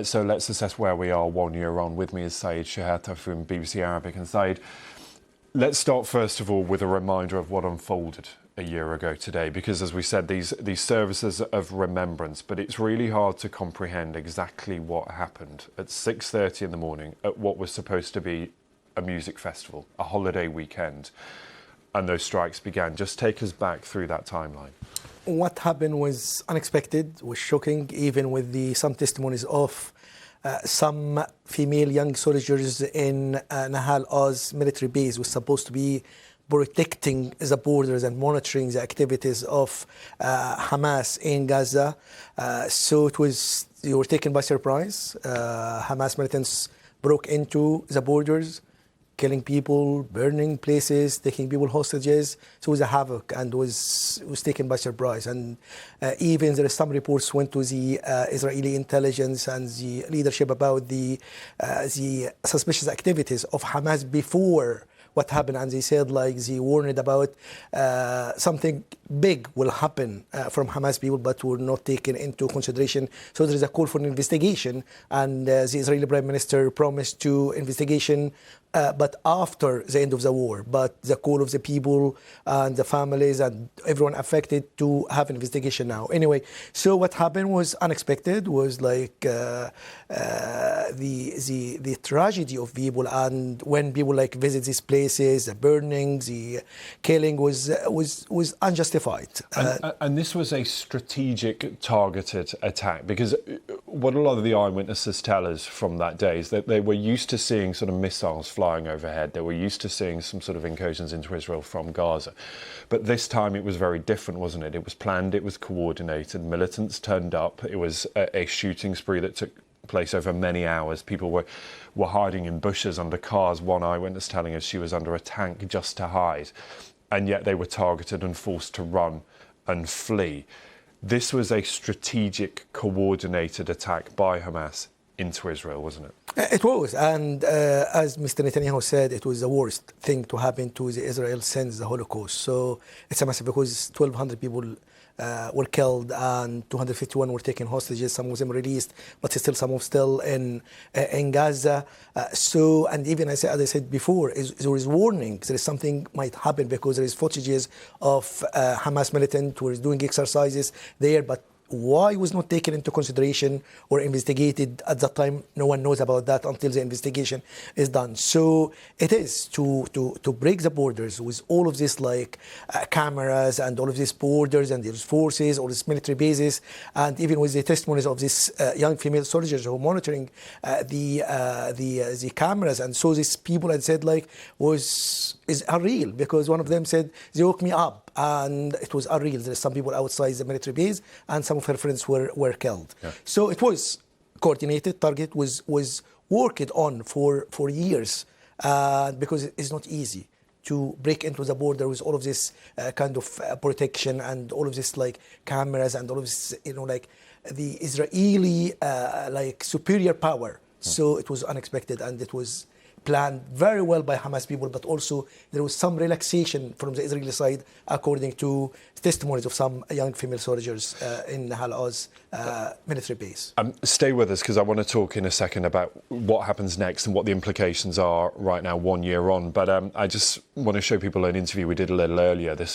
So let's assess where we are 1 year on. With me is Shehata from BBC Arabic. And Saeed, let's start first of all with a reminder of what unfolded a year ago today, because as we said, these services of remembrance, but it's really hard to comprehend exactly what happened at 6:30 in the morning at what was supposed to be a music festival, a holiday weekend, and those strikes began. Just take us back through that timeline. What happened was unexpected, was shocking, even with some testimonies of some female young soldiers in Nahal Oz military base was supposed to be protecting the borders and monitoring the activities of Hamas in Gaza. So they were taken by surprise. Hamas militants broke into the borders, killing people, burning places, taking people hostages. So it was a havoc and was taken by surprise. And even there are some reports went to the Israeli intelligence and the leadership about the suspicious activities of Hamas before what happened, and they said they warned about something big will happen from Hamas people, but were not taken into consideration. So there is a call for an investigation, and the Israeli Prime Minister promised to investigation, but after the end of the war. But the call of the people and the families and everyone affected to have an investigation now. Anyway, so what happened was unexpected, was the tragedy of people, and when people visit these places, the burning, the killing was unjustified. And this was a strategic, targeted attack, because what a lot of the eyewitnesses tell us from that day is that they were used to seeing sort of missiles flying overhead. They were used to seeing some sort of incursions into Israel from Gaza. But this time it was very different, wasn't it? It was planned, it was coordinated, militants turned up, it was a shooting spree that took place over many hours. People were hiding in bushes, under cars. One eyewitness telling us she was under a tank just to hide. And yet they were targeted and forced to run and flee. This was a strategic, coordinated attack by Hamas into Israel, wasn't it? It was, and as Mr. Netanyahu said, it was the worst thing to happen to Israel since the Holocaust. So it's a massive, because 1,200 people were killed and 251 were taken hostages. Some of them released, but still some of still in Gaza. And even as I said before, there is warnings. There is something might happen, because there is footages of Hamas militant who is doing exercises there, but why was not taken into consideration or investigated at that time? No one knows about that until the investigation is done. So it is to break the borders with all of this cameras and all of these borders and these forces, all these military bases, and even with the testimonies of these young female soldiers who are monitoring the cameras, and so these people had said is unreal, because one of them said they woke me up and it was unreal. There's some people outside the military base and some of her friends were killed. Yeah. So it was coordinated, target was worked on for years, because it's not easy to break into the border with all of this kind of protection and all of this cameras and all of this, the Israeli superior power. Yeah. So it was unexpected, and it was planned very well by Hamas people, but also there was some relaxation from the Israeli side, according to testimonies of some young female soldiers in Nahal Oz military base. Stay with us, because I want to talk in a second about what happens next and what the implications are right now, 1 year on. But I just want to show people an interview we did a little earlier. This was